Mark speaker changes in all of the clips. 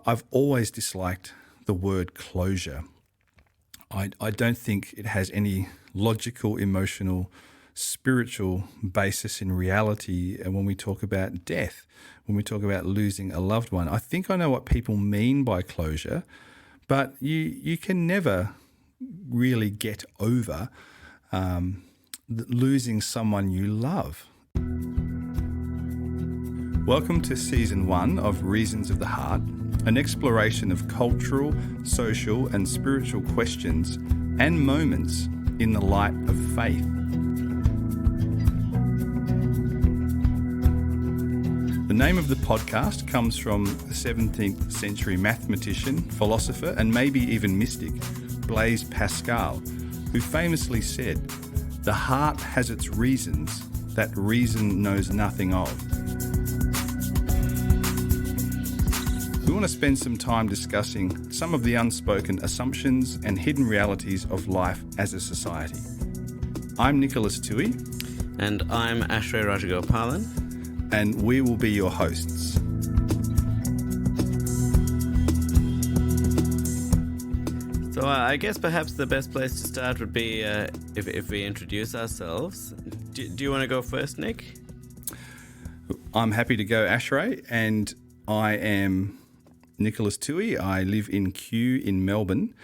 Speaker 1: I've always disliked the word closure. I don't think it has any logical, emotional, spiritual basis in reality. And when we talk about death, when we talk about losing a loved one, I think I know what people mean by closure, but you can never really get over losing someone you love. Welcome to Season 1 of Reasons of the Heart, an exploration of cultural, social and spiritual questions and moments in the light of faith. The name of the podcast comes from the 17th century mathematician, philosopher and maybe even mystic, Blaise Pascal, who famously said, "The heart has its reasons that reason knows nothing of." We want to spend some time discussing some of the unspoken assumptions and hidden realities of life as a society. I'm Nicholas Tui.
Speaker 2: And I'm Ashray Rajagopalan.
Speaker 1: And we will be your hosts.
Speaker 2: So I guess perhaps the best place to start would be if we introduce ourselves. Do you want to go first, Nick?
Speaker 1: I'm happy to go, Ashray, and I am Nicholas Tui. I live in Kew in Melbourne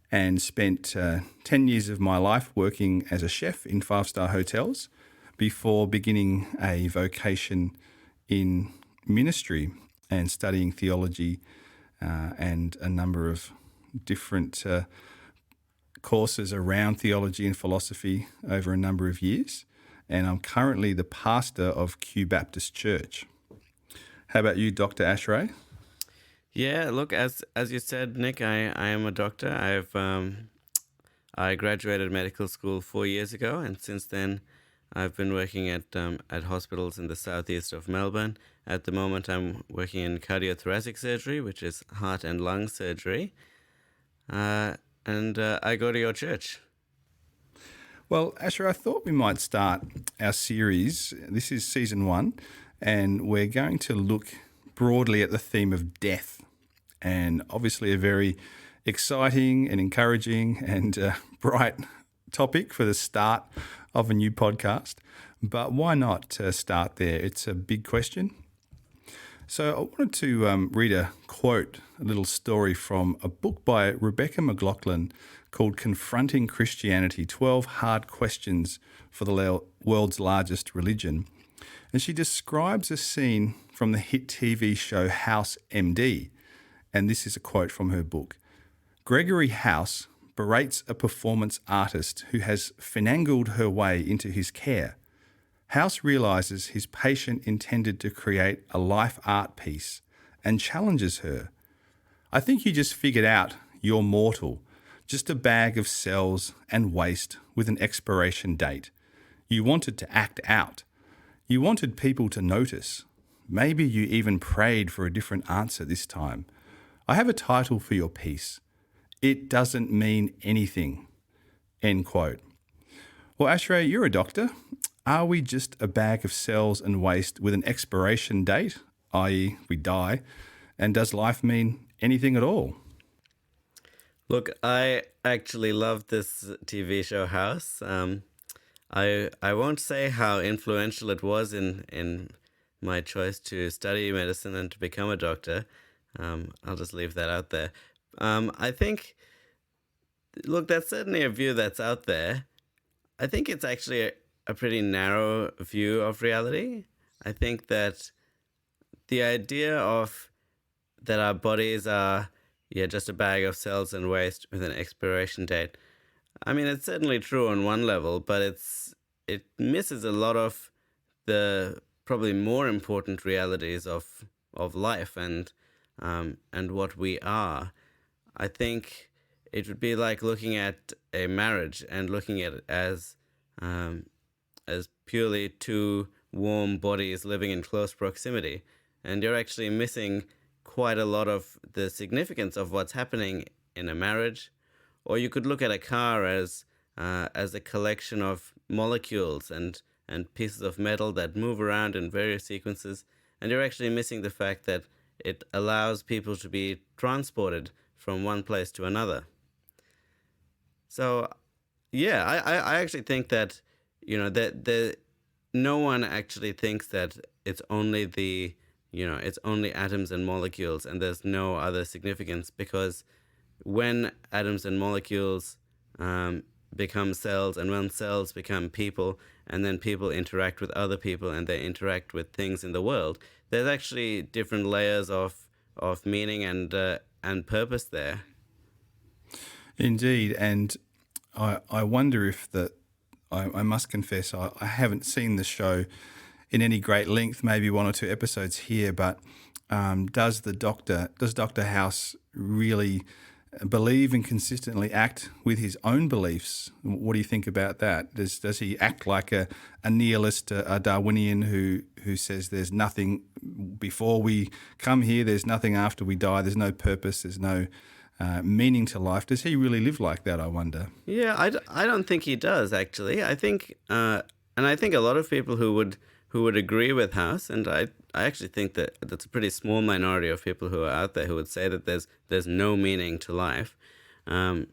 Speaker 1: and spent 10 years of my life working as a chef in five-star hotels before beginning a vocation in ministry and studying theology and a number of different courses around theology and philosophy over a number of years. And I'm currently the pastor of Kew Baptist Church. How about you, Dr. Ashray?
Speaker 2: Yeah, look, as you said, Nick, I am a doctor. I graduated medical school 4 years ago, and since then I've been working at hospitals in the southeast of Melbourne. At the moment, I'm working in cardiothoracic surgery, which is heart and lung surgery, and I go to your church.
Speaker 1: Well, Asher, I thought we might start our series. This is season 1, and we're going to look broadly at the theme of death, and obviously a very exciting and encouraging and bright topic for the start of a new podcast. But why not start there? It's a big question. So I wanted to read a quote, a little story from a book by Rebecca McLaughlin called Confronting Christianity, 12 Hard Questions for the World's Largest Religion. And she describes a scene from the hit TV show House MD. And this is a quote from her book. "Gregory House berates a performance artist who has finangled her way into his care. House realizes his patient intended to create a life art piece and challenges her. 'I think you just figured out you're mortal, just a bag of cells and waste with an expiration date. You wanted to act out. You wanted people to notice. Maybe you even prayed for a different answer this time. I have a title for your piece. It doesn't mean anything." End quote. Well, Ashray, you're a doctor. Are we just a bag of cells and waste with an expiration date, i.e. we die, and does life mean anything at all?
Speaker 2: Look, I actually love this TV show House. I won't say how influential it was in my choice to study medicine and to become a doctor. I'll just leave that out there. I think, look, that's certainly a view that's out there. I think it's actually a pretty narrow view of reality. I think that the idea of that our bodies are just a bag of cells and waste with an expiration date, I mean, it's certainly true on one level, but it misses a lot of the probably more important realities of life and what we are. I think it would be like looking at a marriage and looking at it as purely two warm bodies living in close proximity, and you're actually missing quite a lot of the significance of what's happening in a marriage. Or you could look at a car as a collection of molecules and pieces of metal that move around in various sequences, and you're actually missing the fact that it allows people to be transported from one place to another. So, yeah, I actually think that, that no one actually thinks that it's only it's only atoms and molecules and there's no other significance, because when atoms and molecules become cells, and when cells become people, and then people interact with other people and they interact with things in the world, there's actually different layers of meaning and purpose there.
Speaker 1: Indeed, and I wonder if I must confess I haven't seen the show in any great length, maybe one or two episodes here, but does Dr. House really believe and consistently act with his own beliefs? What do you think about that? Does he act like a nihilist, a Darwinian who says there's nothing before we come here, there's nothing after we die, there's no purpose, there's no meaning to life? Does he really live like that, I wonder?
Speaker 2: Yeah, I don't think he does, actually. I think, and I think a lot of people who would agree with House, and I actually think that that's a pretty small minority of people who are out there who would say that there's no meaning to life. I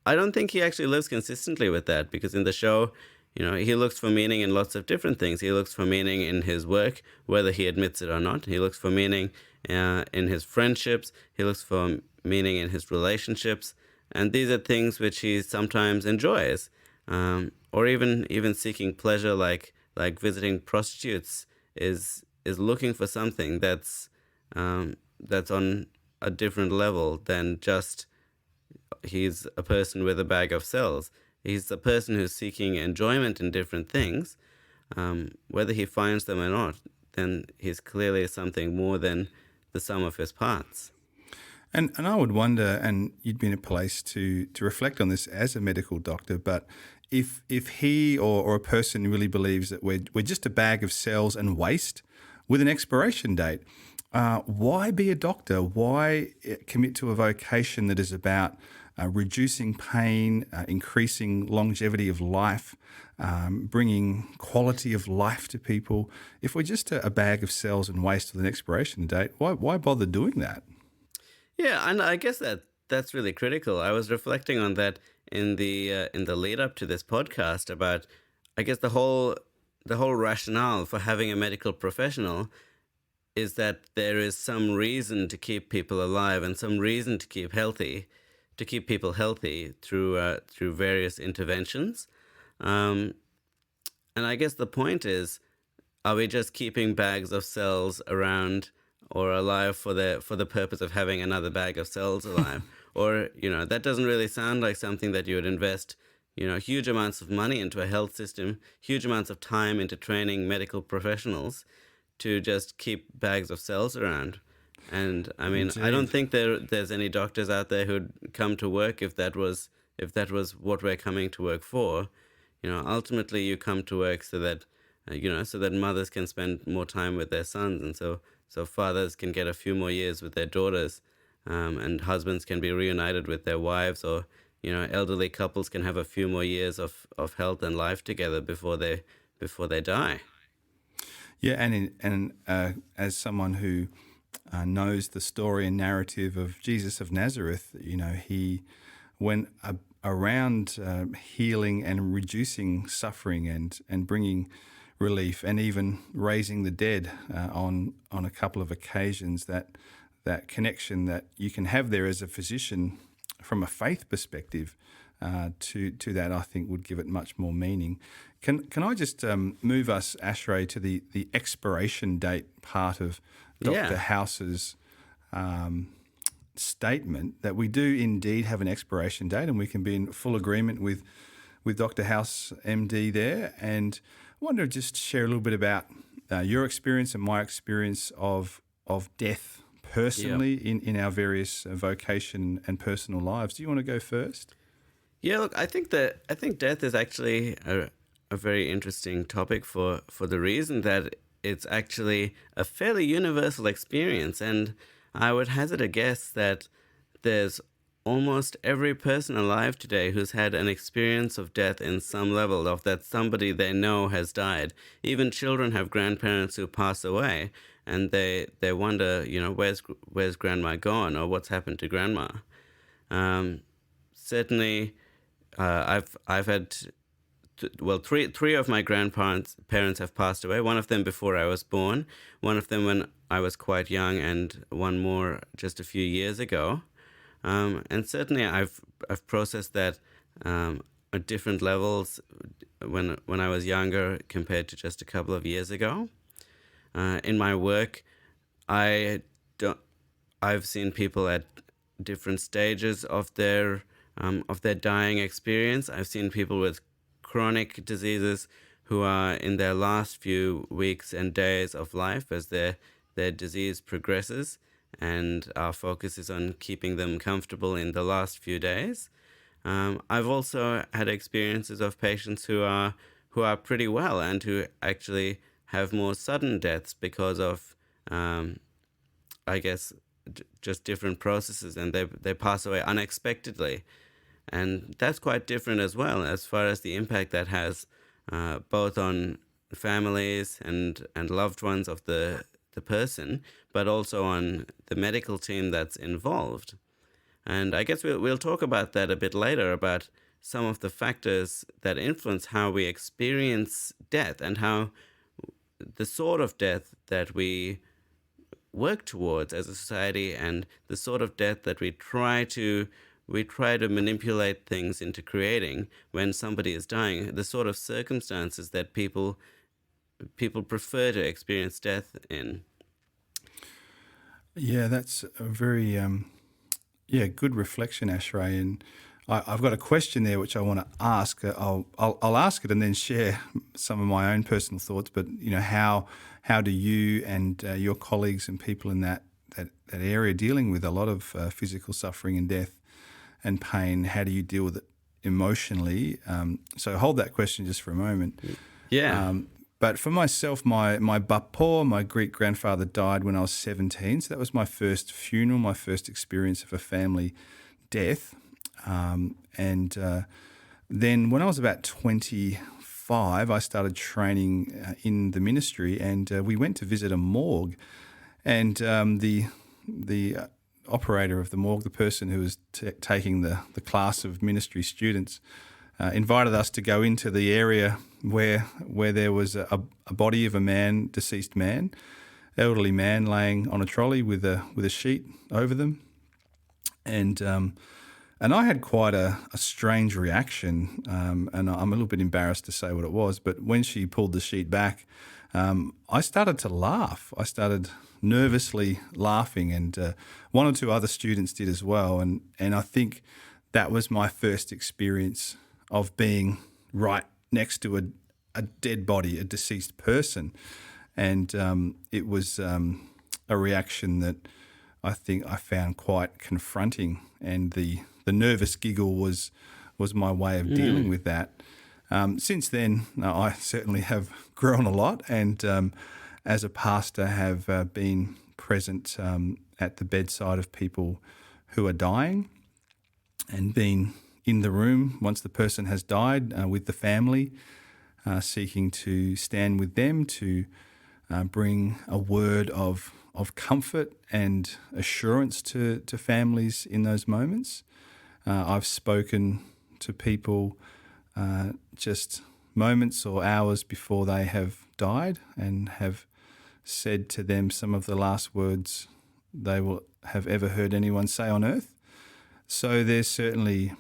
Speaker 2: don't think he actually lives consistently with that, because in the show, he looks for meaning in lots of different things. He looks for meaning in his work, whether he admits it or not. He looks for meaning in his friendships. He looks for meaning in his relationships. And these are things which he sometimes enjoys, or even seeking pleasure, like visiting prostitutes is looking for something that's on a different level than just he's a person with a bag of cells. He's a person who's seeking enjoyment in different things. Whether he finds them or not, then he's clearly something more than the sum of his parts.
Speaker 1: And I would wonder, and you'd be in a place to reflect on this as a medical doctor, but if he or a person really believes that we're just a bag of cells and waste with an expiration date, why be a doctor? Why commit to a vocation that is about reducing pain, increasing longevity of life, bringing quality of life to people? If we're just a bag of cells and waste with an expiration date, why bother doing that?
Speaker 2: Yeah, and I guess that's really critical. I was reflecting on that in the lead up to this podcast about, I guess, the whole rationale for having a medical professional is that there is some reason to keep people alive and some reason to keep people healthy through various interventions. And I guess the point is, are we just keeping bags of cells around or alive for the purpose of having another bag of cells alive? Or, that doesn't really sound like something that you would invest, huge amounts of money into a health system, huge amounts of time into training medical professionals to just keep bags of cells around. And I mean,
Speaker 1: Indeed.
Speaker 2: I don't think there's any doctors out there who'd come to work if that was what we're coming to work for. Ultimately you come to work so that so that mothers can spend more time with their sons, and so fathers can get a few more years with their daughters, and husbands can be reunited with their wives, or elderly couples can have a few more years of health and life together before they die.
Speaker 1: Yeah, and as someone who knows the story and narrative of Jesus of Nazareth, he went around healing and reducing suffering and bringing relief, and even raising the dead on a couple of occasions. That connection that you can have there as a physician from a faith perspective to that, I think, would give it much more meaning. Can I just move us, Ashray, to the expiration date part of Dr. House's statement, that we do indeed have an expiration date, and we can be in full agreement with Dr. House, MD, there. And I wonder, just share a little bit about your experience and my experience of death personally in our various vocation and personal lives. Do you want to go first?
Speaker 2: Yeah, look, I think death is actually a very interesting topic for the reason that it's actually a fairly universal experience, and I would hazard a guess that there's almost every person alive today who's had an experience of death in some level, of that somebody they know has died. Even children have grandparents who pass away, and they wonder, where's grandma gone, or what's happened to grandma. Certainly, I've had three of my parents have passed away. One of them before I was born, one of them when I was quite young, and one more just a few years ago. And certainly, I've processed that at different levels when I was younger compared to just a couple of years ago. In my work, I've seen people at different stages of their dying experience. I've seen people with chronic diseases who are in their last few weeks and days of life as their disease progresses, and our focus is on keeping them comfortable in the last few days. I've also had experiences of patients who are pretty well and who actually have more sudden deaths because of, I guess, just different processes, and they pass away unexpectedly. And that's quite different as well, as far as the impact that has both on families and loved ones of the person, but also on the medical team that's involved. And I guess we'll talk about that a bit later, about some of the factors that influence how we experience death and how the sort of death that we work towards as a society, and the sort of death that we try to manipulate things into creating when somebody is dying, the sort of circumstances that people prefer to experience death in.
Speaker 1: Yeah, that's a very good reflection, Ashray. And I've got a question there which I want to ask. I'll ask it and then share some of my own personal thoughts. But how do you and your colleagues and people in that area dealing with a lot of physical suffering and death and pain, how do you deal with it emotionally? So hold that question just for a moment.
Speaker 2: Yeah.
Speaker 1: But for myself, my bapo, my Greek grandfather, died when I was 17. So that was my first funeral, my first experience of a family death. And then when I was about 25, I started training in the ministry, and we went to visit a morgue. And the operator of the morgue, the person who was taking the class of ministry students, invited us to go into the area where there was a body of a man, deceased man, elderly man laying on a trolley with a sheet over them, and I had quite a strange reaction, and I'm a little bit embarrassed to say what it was, but when she pulled the sheet back, I started to laugh. I started nervously laughing, and one or two other students did as well, and I think that was my first experience of being right next to a dead body, a deceased person. And it was a reaction that I think I found quite confronting, and the nervous giggle was my way of dealing with that. Since then, I certainly have grown a lot, and as a pastor have been present at the bedside of people who are dying, and been in the room once the person has died with the family, seeking to stand with them to bring a word of comfort and assurance to families in those moments. I've spoken to people just moments or hours before they have died, and have said to them some of the last words they will have ever heard anyone say on earth. So there's certainly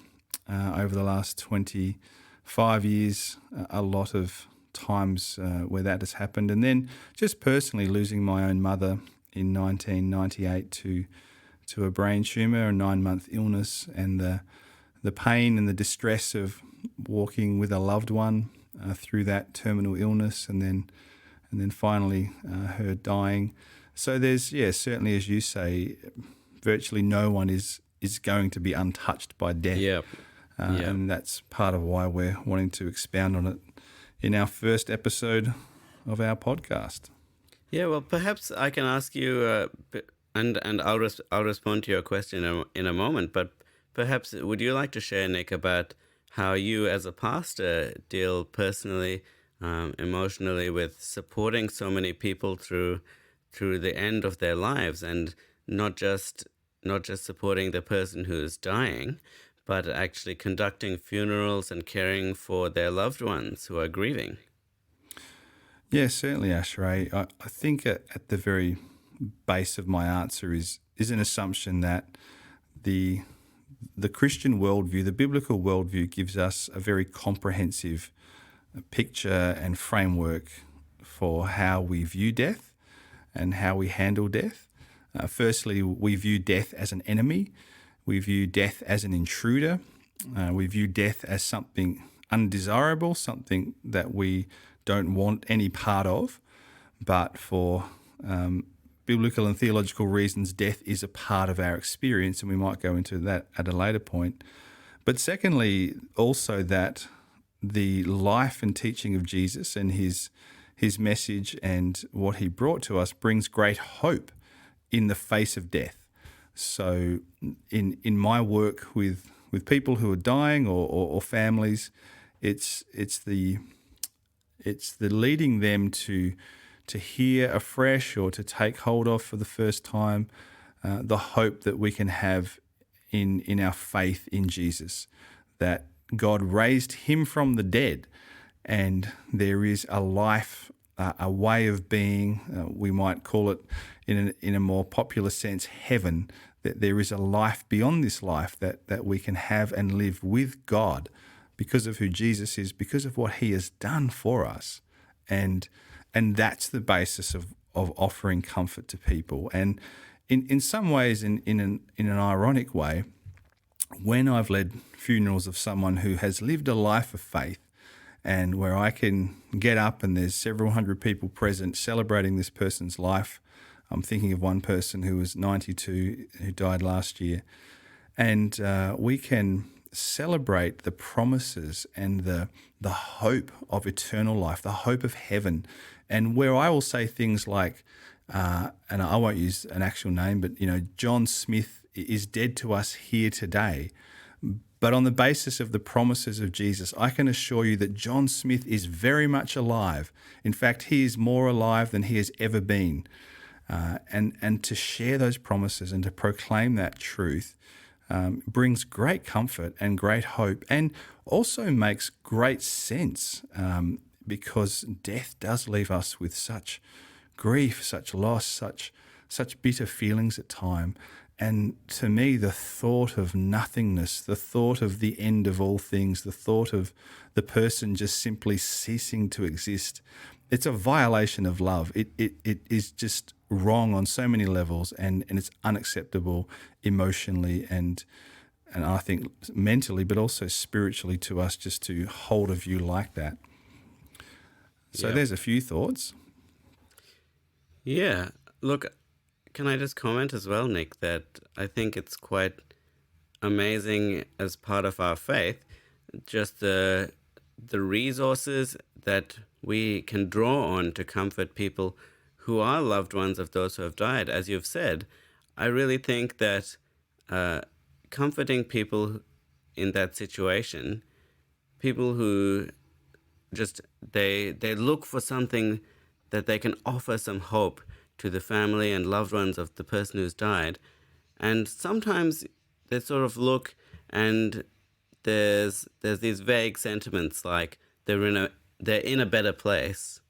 Speaker 1: over the last 25 years, a lot of times where that has happened. And then just personally losing my own mother in 1998 to a brain tumour, a 9-month illness, and the pain and the distress of walking with a loved one through that terminal illness, and then finally her dying. So there's, certainly, as you say, virtually no one is going to be untouched by death.
Speaker 2: Yep.
Speaker 1: And that's part of why we're wanting to expound on it in our first episode of our podcast.
Speaker 2: Yeah, well, perhaps I can ask you, and I'll respond to your question in a moment, but perhaps would you like to share, Nick, about how you as a pastor deal personally, emotionally with supporting so many people through through the end of their lives, and not just supporting the person who is dying, but actually conducting funerals and caring for their loved ones who are grieving.
Speaker 1: Yeah, certainly, Ashray. I think at the very base of my answer is an assumption that the Christian worldview, the biblical worldview, gives us a very comprehensive picture and framework for how we view death and how we handle death. Firstly, we view death as an enemy. We view death as an intruder. We view death as something undesirable, something that we don't want any part of. But for biblical and theological reasons, death is a part of our experience, and we might go into that at a later point. But secondly, also that the life and teaching of Jesus and his message and what he brought to us brings great hope in the face of death. So in my work with people who are dying or families, it's the leading them to hear afresh or to take hold of for the first time the hope that we can have in our faith in Jesus, that God raised him from the dead, and there is a life, a way of being, we might call it in a more popular sense, heaven, that there is a life beyond this life that we can have and live with God because of who Jesus is, because of what he has done for us. And that's the basis of offering comfort to people. And in some ways, in an ironic way, when I've led funerals of someone who has lived a life of faith, and where I can get up and there's several hundred people present celebrating this person's life. I'm thinking of one person who was 92 who died last year. And we can celebrate the promises and the hope of eternal life, the hope of heaven. And where I will say things like, and I won't use an actual name, but, John Smith is dead to us here today. But on the basis of the promises of Jesus, I can assure you that John Smith is very much alive. In fact, he is more alive than he has ever been. And to share those promises and to proclaim that truth brings great comfort and great hope, and also makes great sense because death does leave us with such grief, such loss, such bitter feelings at times. And to me, the thought of nothingness, the thought of the end of all things, the thought of the person just simply ceasing to exist, it's a violation of love. It is just wrong on so many levels, and it's unacceptable emotionally and I think mentally, but also spiritually to us just to hold a view like that. So There's a few thoughts.
Speaker 2: Yeah. Look, can I just comment as well, Nick, that I think it's quite amazing as part of our faith, just the resources that we can draw on to comfort people who are loved ones of those who have died. As you've said, I really think that comforting people in that situation, people who just they look for something that they can offer some hope to the family and loved ones of the person who's died. And sometimes they sort of look and there's these vague sentiments like they're in a better place.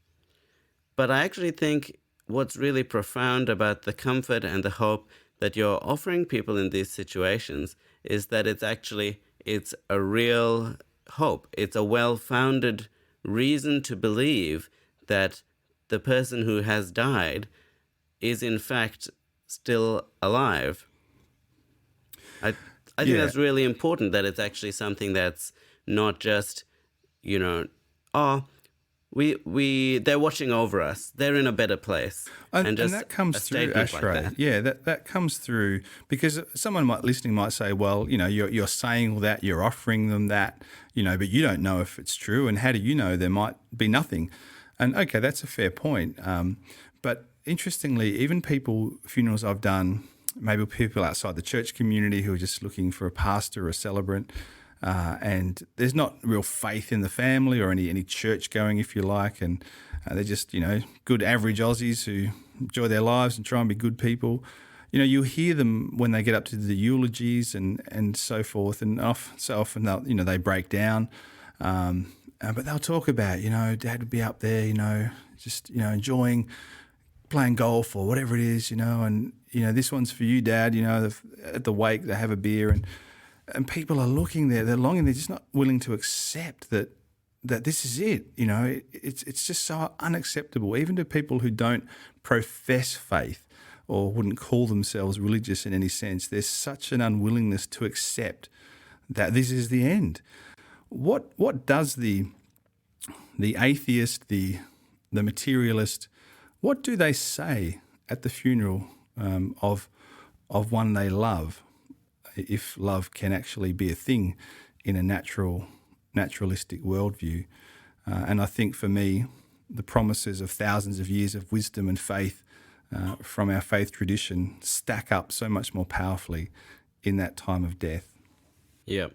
Speaker 2: But I actually think what's really profound about the comfort and the hope that you're offering people in these situations is that it's a real hope. It's a well-founded reason to believe that the person who has died is in fact still alive. I think that's really important, that it's actually something that's not just, they're watching over us. They're in a better place.
Speaker 1: And that comes through, Ashray. Like that. That comes through because someone listening might say, well, you're saying all that, you're offering them that, but you don't know if it's true. And how do you know there might be nothing? And okay, that's a fair point. But interestingly, even funerals I've done, maybe people outside the church community who are just looking for a pastor or a celebrant, and there's not real faith in the family or any church going, if you like, and They're just, good average Aussies who enjoy their lives and try and be good people. You hear them when they get up to the eulogies and so forth, and so often they'll, they break down. But they'll talk about, Dad would be up there, just, enjoying playing golf or whatever it is, and, this one's for you, Dad, at the wake they have a beer, and people are looking there, they're longing, they're just not willing to accept that this is it. It's just so unacceptable, even to people who don't profess faith or wouldn't call themselves religious in any sense. There's such an unwillingness to accept that this is the end. What does the atheist, the materialist, what do they say at the funeral of one they love, if love can actually be a thing in a naturalistic worldview? And I think for me, the promises of thousands of years of wisdom and faith from our faith tradition stack up so much more powerfully in that time of death.
Speaker 2: Yep.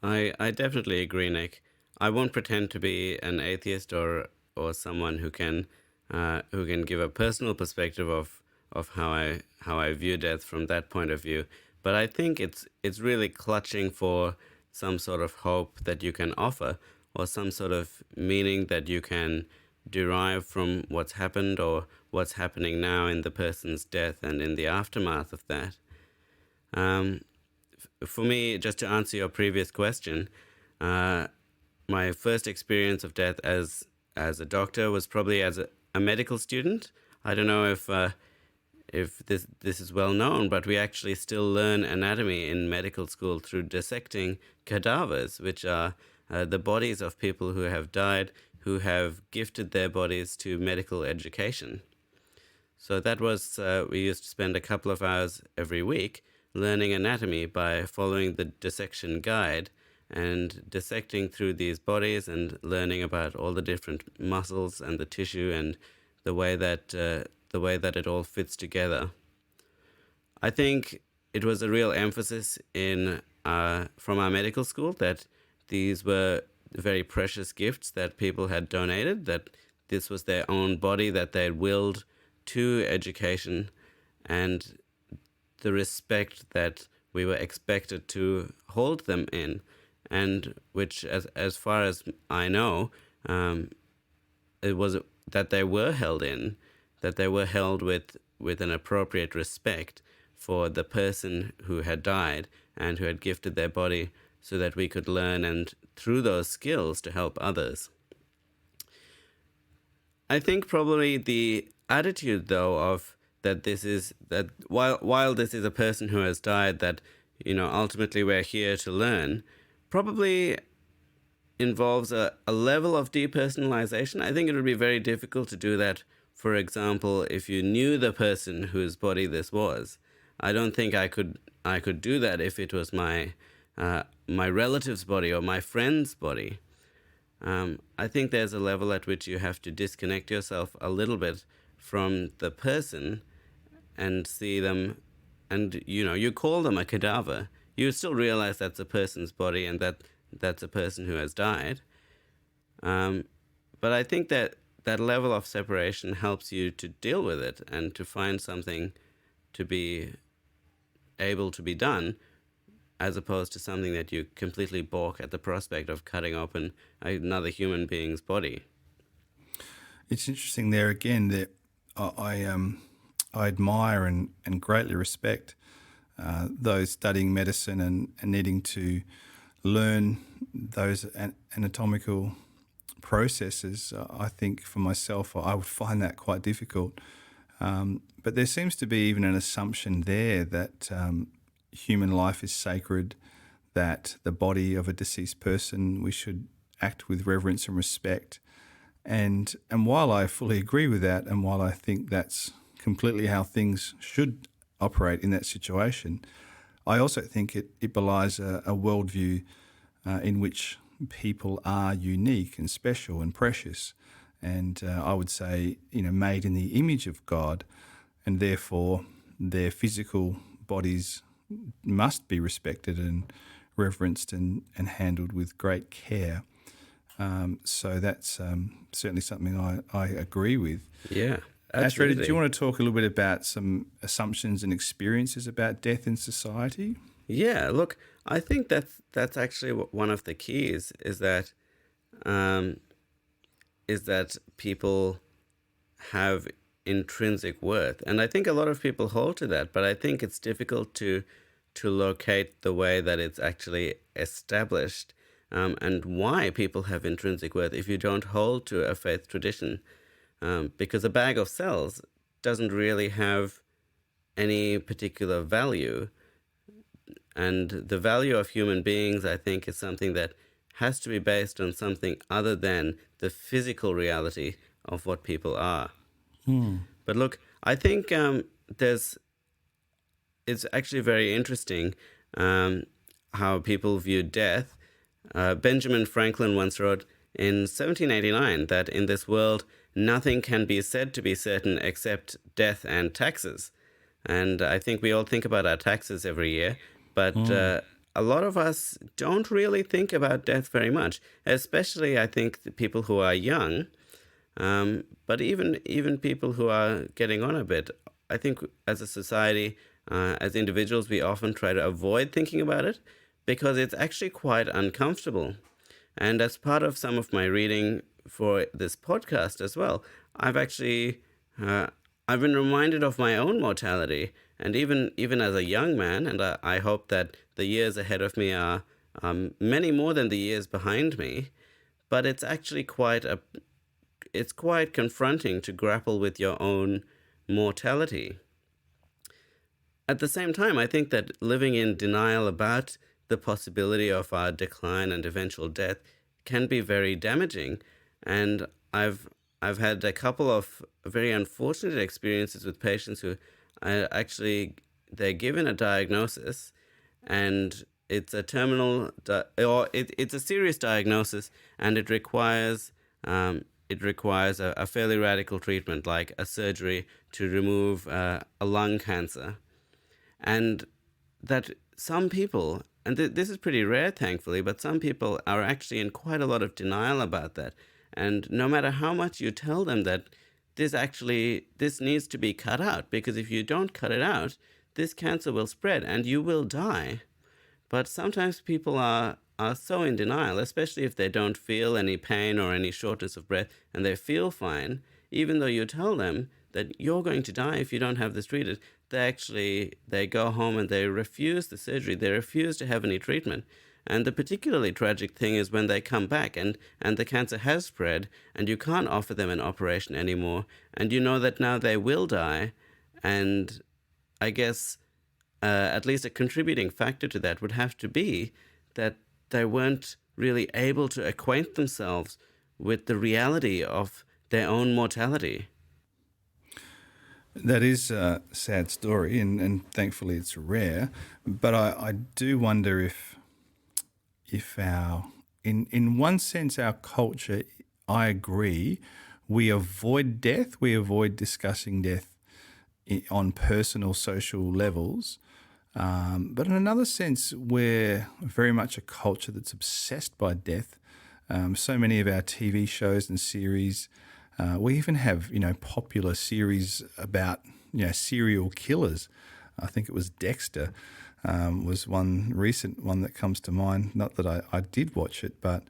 Speaker 2: I definitely agree, Nick. I won't pretend to be an atheist or someone who can give a personal perspective of how I view death from that point of view. But I think it's really clutching for some sort of hope that you can offer, or some sort of meaning that you can derive from what's happened or what's happening now in the person's death and in the aftermath of that. For me, just to answer your previous question, my first experience of death as a doctor was probably as a medical student. I don't know if this is well known, but we actually still learn anatomy in medical school through dissecting cadavers, which are the bodies of people who have died, who have gifted their bodies to medical education. So that was, we used to spend a couple of hours every week learning anatomy by following the dissection guide and dissecting through these bodies and learning about all the different muscles and the tissue and the way that it all fits together. I think it was a real emphasis from our medical school that these were very precious gifts that people had donated, that this was their own body that they willed to education, and the respect that we were expected to hold them in, and which, as far as I know, it was that they were held in, that they were held with an appropriate respect for the person who had died and who had gifted their body so that we could learn and through those skills to help others. I think probably the attitude, though, of that this is that while this is a person who has died, that ultimately we're here to learn, probably involves a level of depersonalization. I think it would be very difficult to do that, for example, if you knew the person whose body this was. I don't think I could do that if it was my relative's body or my friend's body. I think there's a level at which you have to disconnect yourself a little bit from the person and see them, and you call them a cadaver. You still realize that's a person's body and that's a person who has died. But I think that level of separation helps you to deal with it and to find something to be able to be done, as opposed to something that you completely balk at the prospect of cutting open another human being's body.
Speaker 1: It's interesting there again that I admire and greatly respect those studying medicine and needing to learn those anatomical processes. I think for myself, I would find that quite difficult. But there seems to be even an assumption there that human life is sacred, that the body of a deceased person, we should act with reverence and respect. And while I fully agree with that, and while I think that's completely how things should operate in that situation, I also think it belies a worldview in which people are unique and special and precious. And I would say, made in the image of God, and therefore their physical bodies must be respected and reverenced and handled with great care. So that's certainly something I agree with.
Speaker 2: Yeah,
Speaker 1: Ashray,
Speaker 2: absolutely.
Speaker 1: did you want to talk a little bit about some assumptions and experiences about death in society?
Speaker 2: Yeah, look, I think that's actually one of the keys um, is that people have intrinsic worth, and I think a lot of people hold to that. But I think it's difficult to locate the way that it's actually established, and why people have intrinsic worth if you don't hold to a faith tradition, because a bag of cells doesn't really have any particular value. And the value of human beings, I think, is something that has to be based on something other than the physical reality of what people are. But look, I think it's actually very interesting how people view death. Benjamin Franklin once wrote in 1789 that in this world nothing can be said to be certain except death and taxes. And I think we all think about our taxes every year, but a lot of us don't really think about death very much, especially I think the people who are young. But even people who are getting on a bit, I think as a society, as individuals, we often try to avoid thinking about it because it's actually quite uncomfortable. And as part of some of my reading for this podcast as well, I've actually I've been reminded of my own mortality, and even as a young man, and I hope that the years ahead of me are many more than the years behind me. But it's quite confronting to grapple with your own mortality. At the same time, I think that living in denial about the possibility of our decline and eventual death can be very damaging. And I've had a couple of very unfortunate experiences with patients who they're given a diagnosis, and it's a it's a serious diagnosis, and it requires a fairly radical treatment, like a surgery to remove a lung cancer. And that some people, and this is pretty rare, thankfully, but some people are actually in quite a lot of denial about that. And no matter how much you tell them that this needs to be cut out, because if you don't cut it out, this cancer will spread and you will die. But sometimes people are so in denial, especially if they don't feel any pain or any shortness of breath and they feel fine, even though you tell them that you're going to die if you don't have this treated, they go home and they refuse the surgery. They refuse to have any treatment. And the particularly tragic thing is when they come back and the cancer has spread and you can't offer them an operation anymore, and you know that now they will die. And I guess at least a contributing factor to that would have to be that they weren't really able to acquaint themselves with the reality of their own mortality.
Speaker 1: That is a sad story, and thankfully it's rare. But I do wonder if in one sense, our culture, I agree, we avoid death, we avoid discussing death on personal, social levels. But in another sense, we're very much a culture that's obsessed by death. So many of our TV shows and series, we even have, popular series about, serial killers. I think it was Dexter was one recent one that comes to mind. Not that I did watch it, but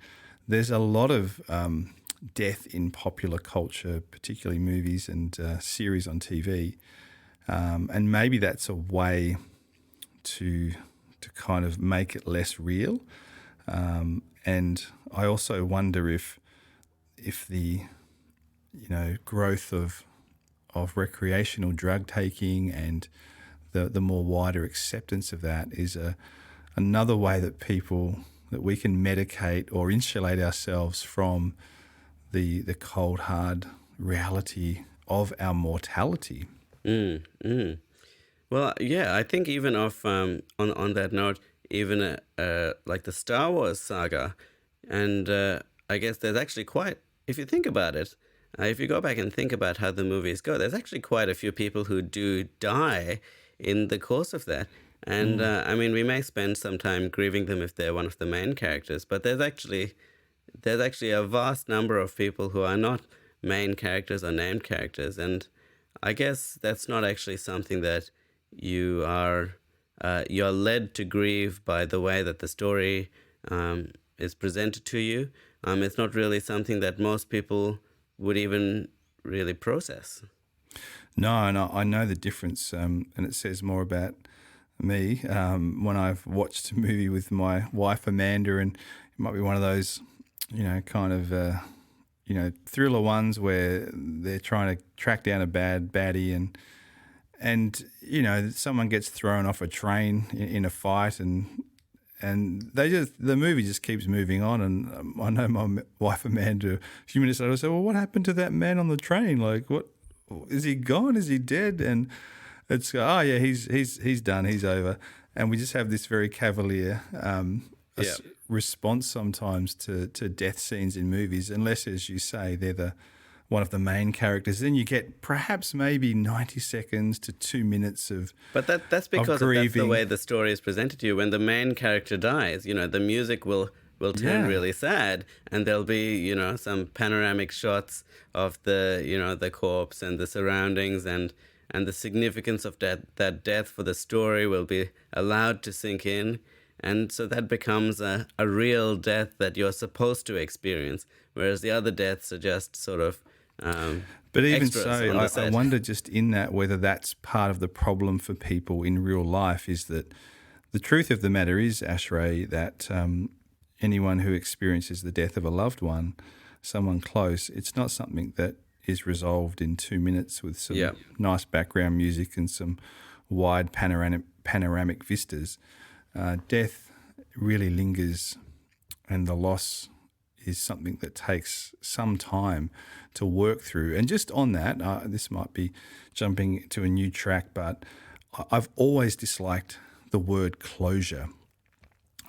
Speaker 1: there's a lot of death in popular culture, particularly movies and series on TV. And maybe that's a way to kind of make it less real. And I also wonder if the growth of recreational drug taking and the more wider acceptance of that is another way that we can medicate or insulate ourselves from the cold hard reality of our mortality.
Speaker 2: Well, yeah, I think even on that note, even like the Star Wars saga, and I guess there's actually quite, if you think about it, if you go back and think about how the movies go, there's actually quite a few people who do die in the course of that. And I mean, we may spend some time grieving them if they're one of the main characters, but there's actually there's actually a vast number of people who are not main characters or named characters, and I guess that's not actually something that you're led to grieve by the way that the story is presented to you. It's not really something that most people would even really process.
Speaker 1: No, no, I know the difference, and it says more about me when I've watched a movie with my wife Amanda, and it might be one of those, kind of, thriller ones where they're trying to track down a bad baddie, and someone gets thrown off a train in a fight, and the movie just keeps moving on. And I know my wife Amanda, a few minutes later, said, "Well, what happened to that man on the train? Like, what is he gone? Is he dead?" And it's yeah, he's done, he's over. And we just have this very cavalier response sometimes to death scenes in movies, unless, as you say, they're one of the main characters. Then you get perhaps maybe 90 seconds to 2 minutes of
Speaker 2: But that's because that's the way the story is presented to you. When the main character dies, the music will turn really sad, and there'll be, some panoramic shots of the corpse and the surroundings, and the significance of that death for the story will be allowed to sink in. And so that becomes a real death that you're supposed to experience, whereas the other deaths are just sort of
Speaker 1: but even so, I wonder just in that whether that's part of the problem for people in real life, is that the truth of the matter is, Ashray, that anyone who experiences the death of a loved one, someone close, it's not something that is resolved in 2 minutes with some nice background music and some wide panoramic vistas. Death really lingers, and the loss is something that takes some time to work through. And just on that, this might be jumping to a new track, but I've always disliked the word closure.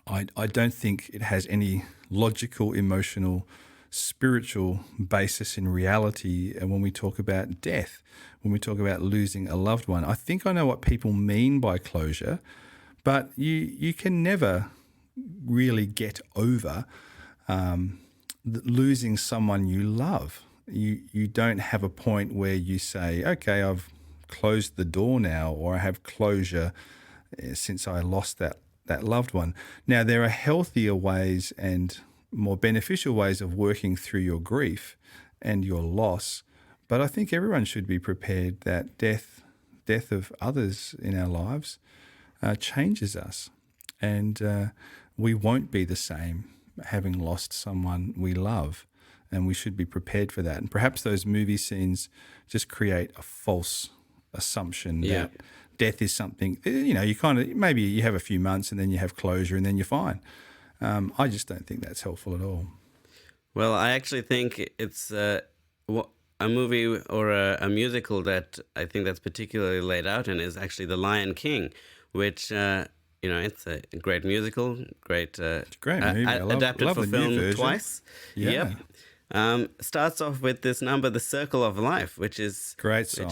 Speaker 1: I don't think it has any logical, emotional, spiritual basis in reality. And when we talk about death, when we talk about losing a loved one, I think I know what people mean by closure, but you can never really get over losing someone you love. You don't have a point where you say, okay, I've closed the door now, or I have closure since I lost that loved one. Now, there are healthier ways and more beneficial ways of working through your grief and your loss, but I think everyone should be prepared that death of others in our lives changes us, and we won't be the same having lost someone we love, and we should be prepared for that. And perhaps those movie scenes just create a false assumption that death is something, you kind of, maybe you have a few months and then you have closure and then you're fine. I just don't think that's helpful at all.
Speaker 2: Well, I actually think it's a movie or a musical that I think that's particularly laid out in is actually The Lion King, which it's a great musical, great
Speaker 1: movie.
Speaker 2: Adapted for film twice.
Speaker 1: Yeah.
Speaker 2: Yep. Starts off with this number, "The Circle of Life," which is
Speaker 1: great song.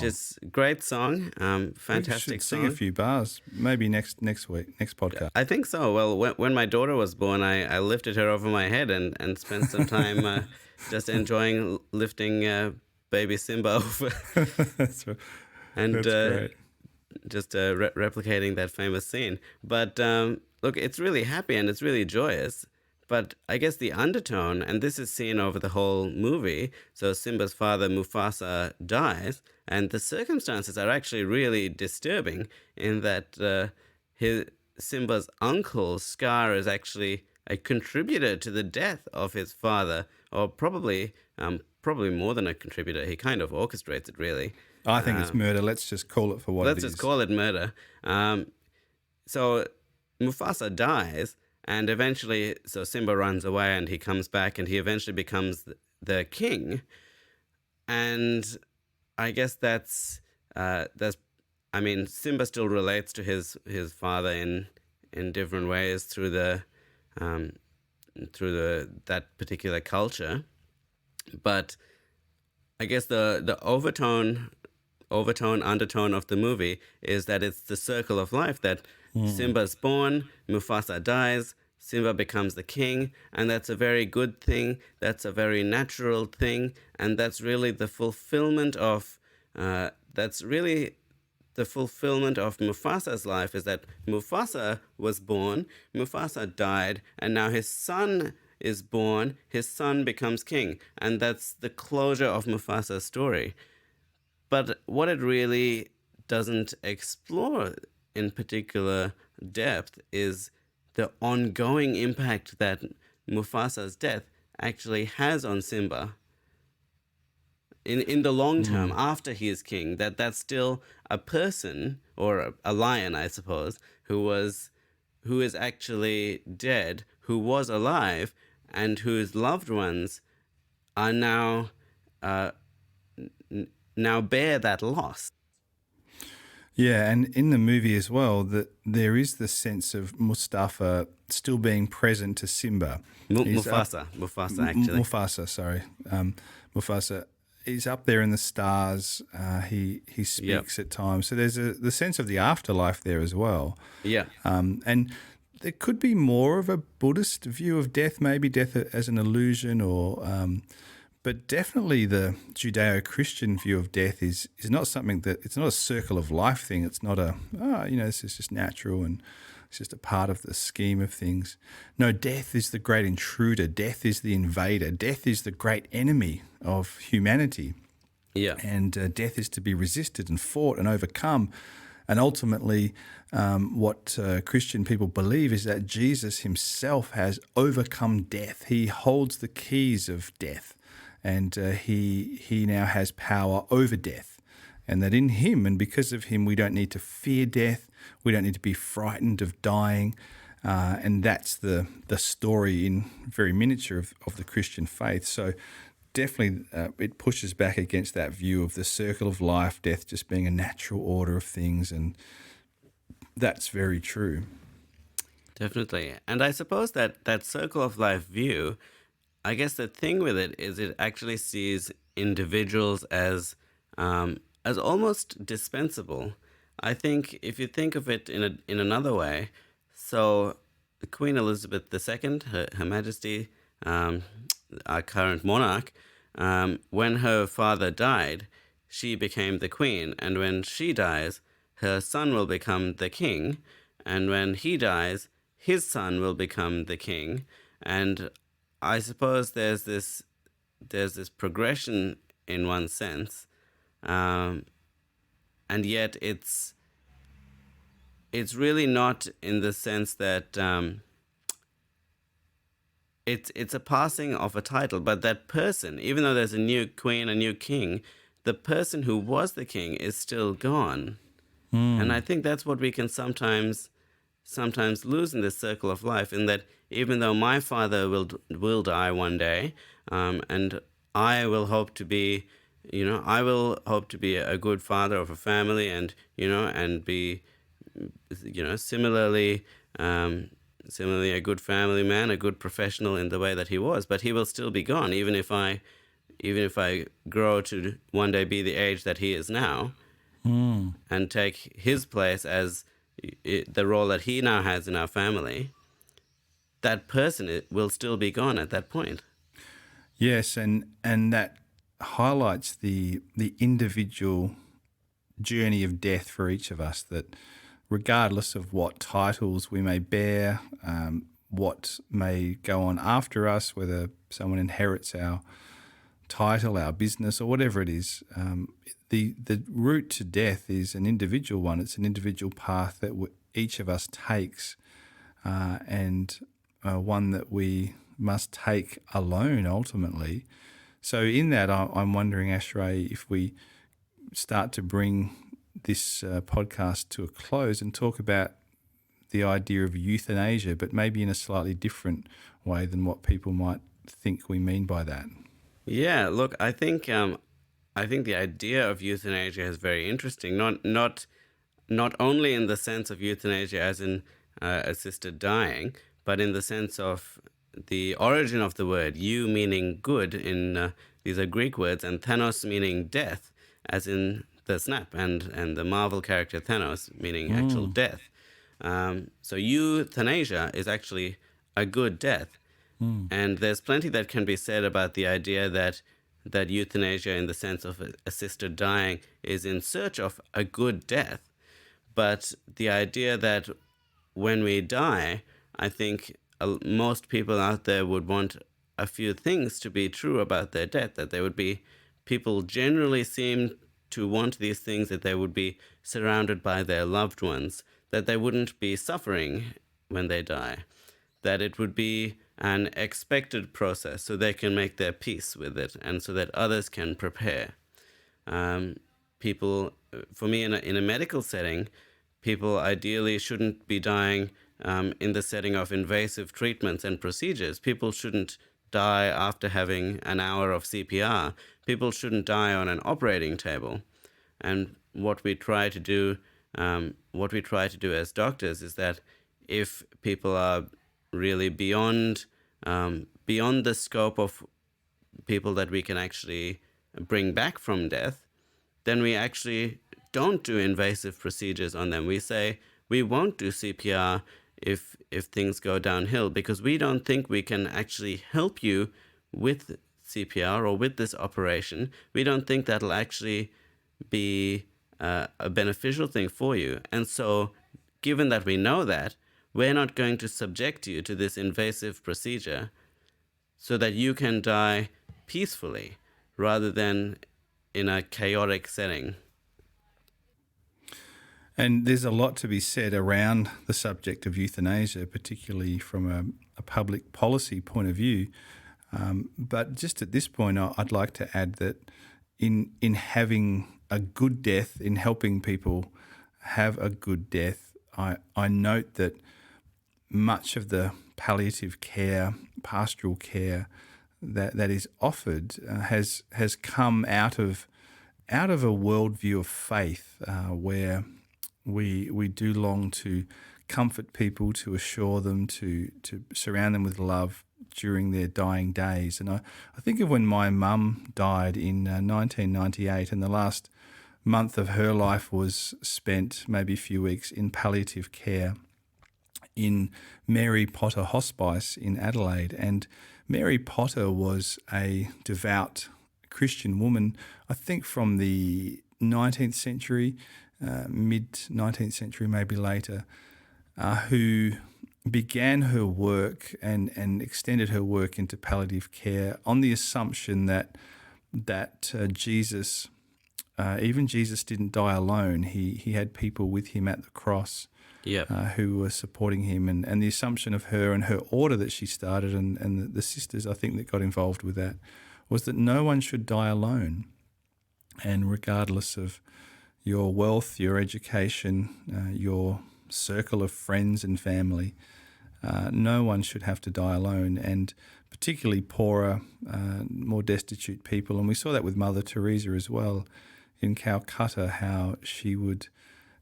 Speaker 2: Fantastic song.
Speaker 1: Sing a few bars, maybe next week, next podcast.
Speaker 2: I think so. Well, when my daughter was born, I lifted her over my head and spent some time just enjoying lifting baby Simba over.
Speaker 1: That's right.
Speaker 2: And
Speaker 1: That's great.
Speaker 2: Just replicating that famous scene. But look, it's really happy and it's really joyous. But I guess the undertone, and this is seen over the whole movie, so Simba's father, Mufasa, dies, and the circumstances are actually really disturbing in that Simba's uncle, Scar, is actually a contributor to the death of his father, or probably more than a contributor. He kind of orchestrates it, really.
Speaker 1: I think it's murder. Let's just call it for what it is.
Speaker 2: Let's just call it murder. So Mufasa dies, and eventually, so Simba runs away, and he comes back, and he eventually becomes the king. And I guess Simba still relates to his father in different ways through that particular culture. But I guess the undertone of the movie is that it's the circle of life, that Simba's born, Mufasa dies, Simba becomes the king, and that's a very good thing. That's a very natural thing, and that's really the fulfillment of Mufasa's life. Is that Mufasa was born, Mufasa died, and now his son is born. His son becomes king, and that's the closure of Mufasa's story. But what it really doesn't explore in particular depth is the ongoing impact that Mufasa's death actually has on Simba in the long term after he is king. That's still a person, or a lion, I suppose, who is actually dead, who was alive, and whose loved ones are now now bear that loss.
Speaker 1: Yeah, and in the movie as well, that there is the sense of Mustafa still being present to Simba.
Speaker 2: Mufasa, actually.
Speaker 1: Mufasa, sorry. Mufasa. He's up there in the stars. He speaks at times. So there's the sense of the afterlife there as well.
Speaker 2: Yeah.
Speaker 1: And there could be more of a Buddhist view of death, maybe death as an illusion, but definitely the Judeo-Christian view of death is not something that, it's not a circle of life thing. It's not this is just natural and it's just a part of the scheme of things. No, death is the great intruder. Death is the invader. Death is the great enemy of humanity.
Speaker 2: Yeah.
Speaker 1: And death is to be resisted and fought and overcome. And ultimately, what Christian people believe is that Jesus himself has overcome death. He holds the keys of death. And he now has power over death, and that in him and because of him, we don't need to fear death. We don't need to be frightened of dying. And that's the story in very miniature of the Christian faith. So definitely it pushes back against that view of the circle of life, death just being a natural order of things. And that's very true.
Speaker 2: Definitely. And I suppose that circle of life view, I guess the thing with it is it actually sees individuals as almost dispensable. I think if you think of it in another way, so Queen Elizabeth II, Her Majesty, our current monarch, when her father died, she became the queen, and when she dies, her son will become the king, and when he dies, his son will become the king, and I suppose there's this progression in one sense, and yet it's really not in the sense that it's a passing of a title, but that person, even though there's a new queen, a new king, the person who was the king is still gone, and I think that's what we can sometimes lose in this circle of life, in that even though my father will die one day, and I will hope to be a good father of a family, and and be similarly a good family man, a good professional in the way that he was, but he will still be gone, even if I grow to one day be the age that he is now, and take his place as the role that he now has in our family. That person will still be gone at that point.
Speaker 1: Yes, and that highlights the individual journey of death for each of us, that regardless of what titles we may bear, what may go on after us, whether someone inherits our title, our business, or whatever it is, the route to death is an individual one. It's an individual path that each of us takes, and one that we must take alone ultimately. So in that, I'm wondering, Ashray, if we start to bring this podcast to a close and talk about the idea of euthanasia, but maybe in a slightly different way than what people might think we mean by that.
Speaker 2: Yeah, look, I think the idea of euthanasia is very interesting. Not only in the sense of euthanasia as in assisted dying, but in the sense of the origin of the word, eu meaning good, in these are Greek words, and Thanos meaning death, as in the snap, and the Marvel character Thanos meaning actual death. So euthanasia is actually a good death. And there's plenty that can be said about the idea that euthanasia, in the sense of assisted dying, is in search of a good death. But the idea that when we die, I think most people out there would want a few things to be true about their death, that there would be people generally seem to want these things, that they would be surrounded by their loved ones, that they wouldn't be suffering when they die, that it would be an expected process so they can make their peace with it and so that others can prepare. People, for me, in a medical setting, people ideally shouldn't be dying in the setting of invasive treatments and procedures. People shouldn't die after having an hour of CPR. People shouldn't die on an operating table. And what we try to do as doctors is that if people are really beyond the scope of people that we can actually bring back from death, then we actually don't do invasive procedures on them. We say we won't do CPR if things go downhill, because we don't think we can actually help you with CPR or with this operation. We don't think that'll actually be a beneficial thing for you. And so, given that we know that, we're not going to subject you to this invasive procedure so that you can die peacefully rather than in a chaotic setting.
Speaker 1: And there's a lot to be said around the subject of euthanasia, particularly from a public policy point of view. But just at this point, I'd like to add that in having a good death, in helping people have a good death, I note that much of the palliative care, pastoral care that is offered has come out of a worldview of faith where we do long to comfort people, to assure them, to surround them with love during their dying days. And I think of when my mum died in 1998, and the last month of her life was spent, maybe a few weeks, in palliative care in Mary Potter Hospice in Adelaide. And Mary Potter was a devout Christian woman, I think from the 19th century, mid-19th century, maybe later, who began her work and extended her work into palliative care on the assumption that Jesus, even Jesus didn't die alone. He had people with him at the cross.
Speaker 2: Yep.
Speaker 1: Who were supporting him, and the assumption of her and her order that she started, and the sisters, I think, that got involved with that, was that no one should die alone. And regardless of your wealth, your education, your circle of friends and family, no one should have to die alone, and particularly poorer, more destitute people. And we saw that with Mother Teresa as well in Calcutta, how she would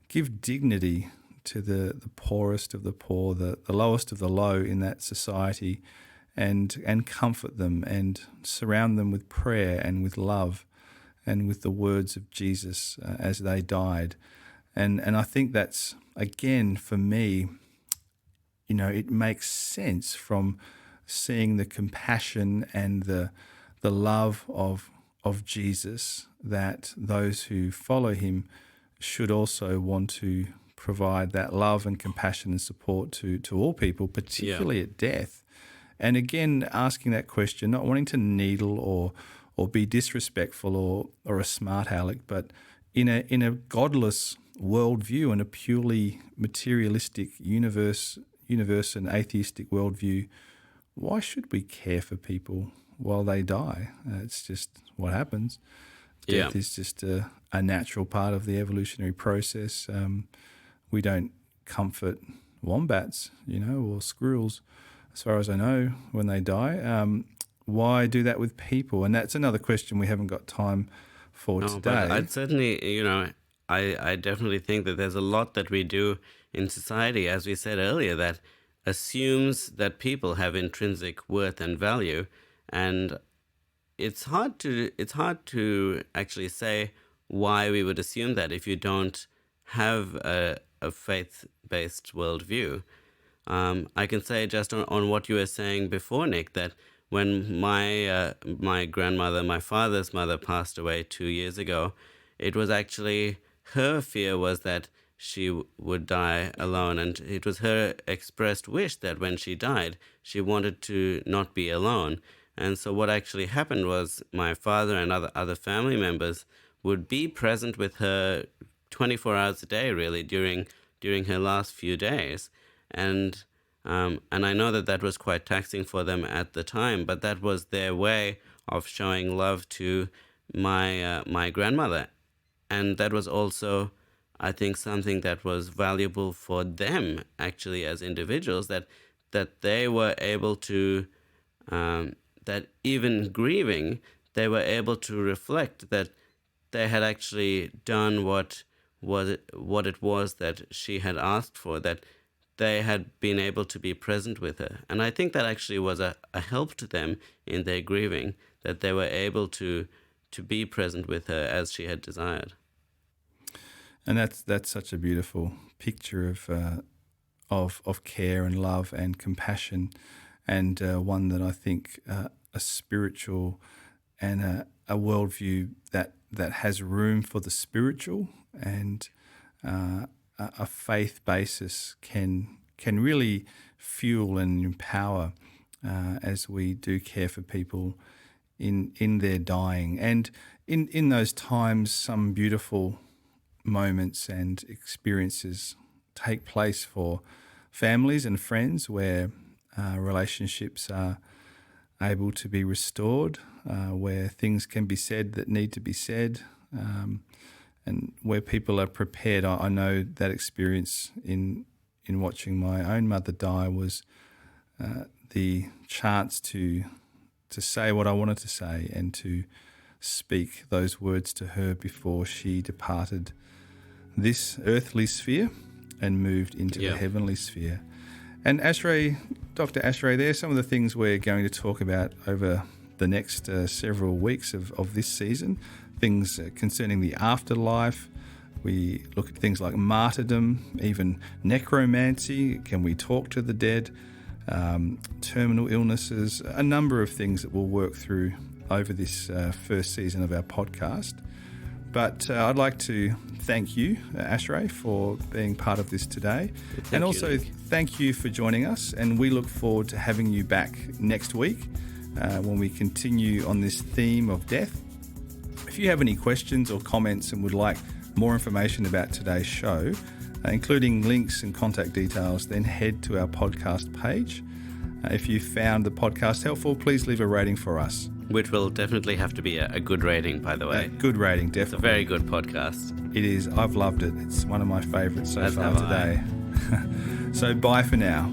Speaker 1: give dignity to the poorest of the poor, the lowest of the low in that society, and comfort them and surround them with prayer and with love and with the words of Jesus as they died. And I think that's, again, for me, it makes sense from seeing the compassion and the love of Jesus, that those who follow him should also want to provide that love and compassion and support to all people, particularly at death. And again, asking that question, not wanting to needle or be disrespectful or a smart aleck, but in a godless worldview and a purely materialistic universe and atheistic worldview, why should we care for people while they die? It's just what happens. Death is just a natural part of the evolutionary process. We don't comfort wombats, or squirrels, as far as I know, when they die. Why do that with people? And that's another question we haven't got time for today.
Speaker 2: But I'd certainly, I definitely think that there's a lot that we do in society, as we said earlier, that assumes that people have intrinsic worth and value, and it's hard to actually say why we would assume that if you don't have a faith-based worldview. I can say just on what you were saying before, Nick, that when my grandmother, my father's mother, passed away 2 years ago, it was actually her fear was that she would die alone, and it was her expressed wish that when she died, she wanted to not be alone. And so what actually happened was my father and other family members would be present with her 24 hours a day, really, during her last few days. And I know that that was quite taxing for them at the time, but that was their way of showing love to my grandmother. And that was also, I think, something that was valuable for them, actually, as individuals, that they were able to, that even grieving, they were able to reflect that they had actually done what it was that she had asked for, that they had been able to be present with her. And I think that actually was a help to them in their grieving, that they were able to be present with her as she had desired.
Speaker 1: And that's such a beautiful picture of care and love and compassion, and one that I think a spiritual and a worldview that has room for the spiritual and a faith basis can really fuel and empower as we do care for people in their dying. And in those times, some beautiful moments and experiences take place for families and friends where relationships are able to be restored, where things can be said that need to be said, and where people are prepared. I know that experience in watching my own mother die was the chance to say what I wanted to say and to speak those words to her before she departed this earthly sphere and moved into the heavenly sphere. And Ashray, Dr. Ashray, there are some of the things we're going to talk about over the next several weeks of this season, things concerning the afterlife. We look at things like martyrdom, even necromancy, can we talk to the dead, terminal illnesses, a number of things that we'll work through over this first season of our podcast. But I'd like to thank you, Ashray, for being part of this today. And also thank you for joining us. And we look forward to having you back next week when we continue on this theme of death. If you have any questions or comments and would like more information about today's show, including links and contact details, then head to our podcast page. If you found the podcast helpful, please leave a rating for us.
Speaker 2: Which will definitely have to be a good rating, by the way.
Speaker 1: A good rating, definitely.
Speaker 2: It's a very good podcast.
Speaker 1: It is. I've loved it. It's one of my favourites so far today. So bye for now.